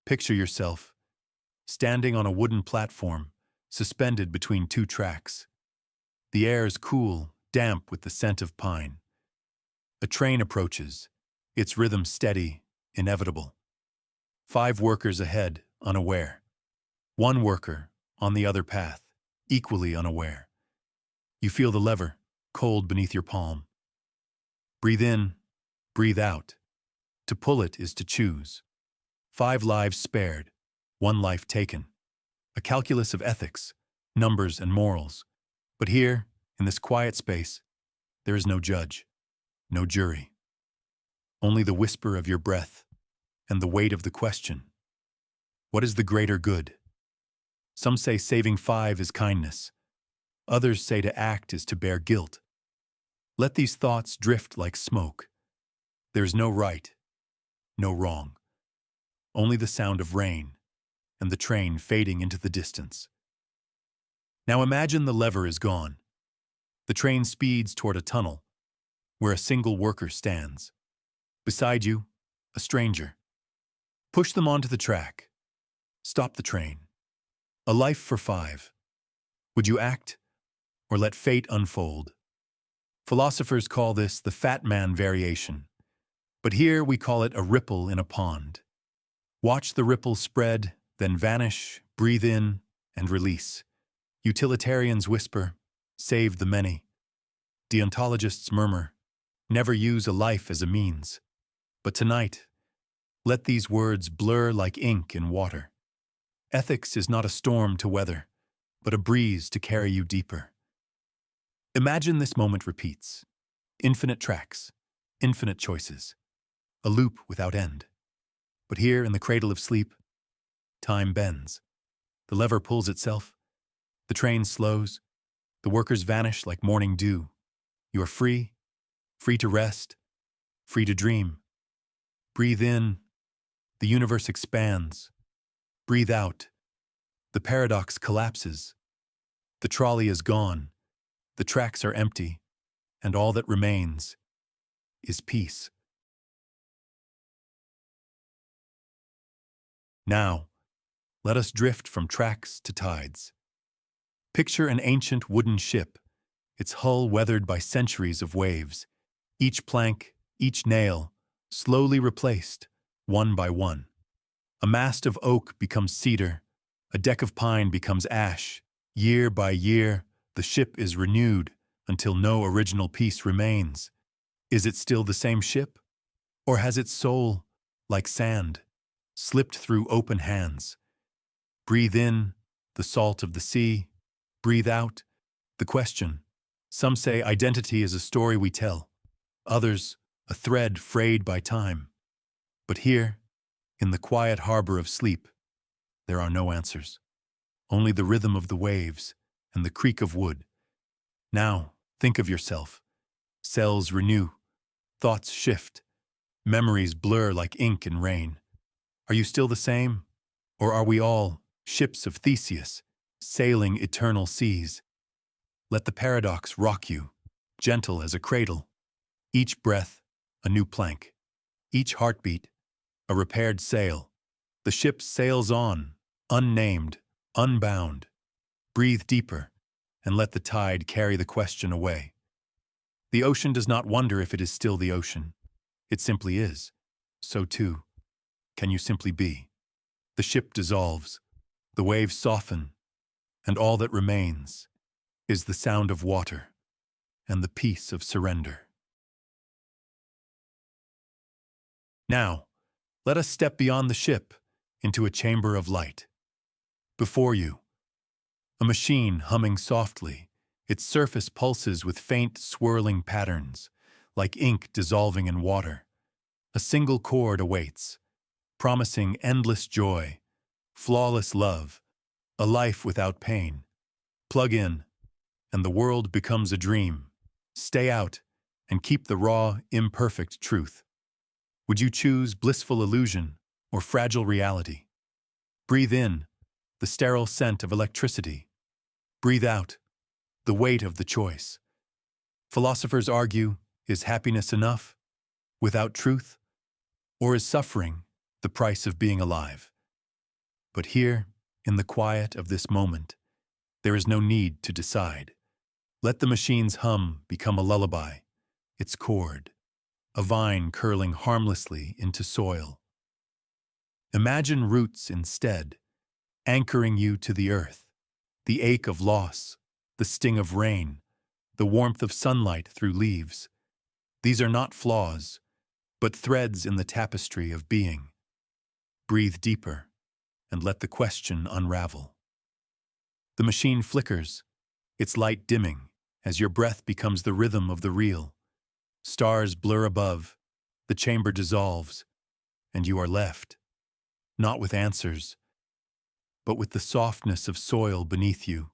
Picture yourself standing on a wooden platform, suspended between two tracks. The air is cool, damp with the scent of pine. A train approaches, its rhythm steady, inevitable. 5 workers ahead, unaware. 1 worker on the other path, equally unaware. You feel the lever, cold beneath your palm. Breathe in, breathe out. To pull it is to choose. 5 lives spared, 1 life taken. A calculus of ethics, numbers and morals. But here, in this quiet space, there is no judge, no jury. Only the whisper of your breath and the weight of the question. What is the greater good? Some say saving 5 is kindness. Others say to act is to bear guilt. Let these thoughts drift like smoke. There is no right, no wrong. Only the sound of rain and the train fading into the distance. Now imagine the lever is gone. The train speeds toward a tunnel where a single worker stands. Beside you, a stranger. Push them onto the track. Stop the train. A life for 5. Would you act or let fate unfold? Philosophers call this the fat man variation, but here we call it a ripple in a pond. Watch the ripple spread, then vanish, breathe in, and release. Utilitarians whisper, save the many. Deontologists murmur, never use a life as a means. But tonight, let these words blur like ink in water. Ethics is not a storm to weather, but a breeze to carry you deeper. Imagine this moment repeats. Infinite tracks, infinite choices, a loop without end. But here in the cradle of sleep, time bends. The lever pulls itself. The train slows. The workers vanish like morning dew. You are free, free to rest, free to dream. Breathe in. The universe expands. Breathe out. The paradox collapses. The trolley is gone. The tracks are empty. And all that remains is peace. Now, let us drift from tracks to tides. Picture an ancient wooden ship, its hull weathered by centuries of waves, each plank, each nail, slowly replaced, one by one. A mast of oak becomes cedar, a deck of pine becomes ash. Year by year, the ship is renewed until no original piece remains. Is it still the same ship? Or has its soul, like sand, slipped through open hands? Breathe in, the salt of the sea. Breathe out, the question. Some say identity is a story we tell. Others, a thread frayed by time. But here, in the quiet harbor of sleep, there are no answers. Only the rhythm of the waves and the creak of wood. Now, think of yourself. Cells renew. Thoughts shift. Memories blur like ink in rain. Are you still the same? Or are we all ships of Theseus, sailing eternal seas? Let the paradox rock you, gentle as a cradle. Each breath, a new plank. Each heartbeat, a repaired sail. The ship sails on, unnamed, unbound. Breathe deeper, and let the tide carry the question away. The ocean does not wonder if it is still the ocean. It simply is. So too, can you simply be? The ship dissolves, the waves soften, and all that remains is the sound of water and the peace of surrender. Now, let us step beyond the ship into a chamber of light. Before you, a machine humming softly, its surface pulses with faint, swirling patterns, like ink dissolving in water. A single chord awaits, promising endless joy, flawless love, a life without pain. Plug in, and the world becomes a dream. Stay out, and keep the raw, imperfect truth. Would you choose blissful illusion or fragile reality? Breathe in, the sterile scent of electricity. Breathe out, the weight of the choice. Philosophers argue, is happiness enough, without truth? Or is suffering the price of being alive? But here, in the quiet of this moment, there is no need to decide. Let the machine's hum become a lullaby, its chord, a vine curling harmlessly into soil. Imagine roots instead, anchoring you to the earth, the ache of loss, the sting of rain, the warmth of sunlight through leaves. These are not flaws, but threads in the tapestry of being. Breathe deeper, and let the question unravel. The machine flickers, its light dimming, as your breath becomes the rhythm of the reel. Stars blur above, the chamber dissolves, and you are left, not with answers, but with the softness of soil beneath you,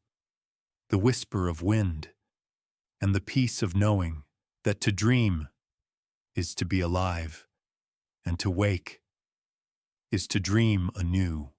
the whisper of wind, and the peace of knowing that to dream is to be alive, and to wake is to dream anew.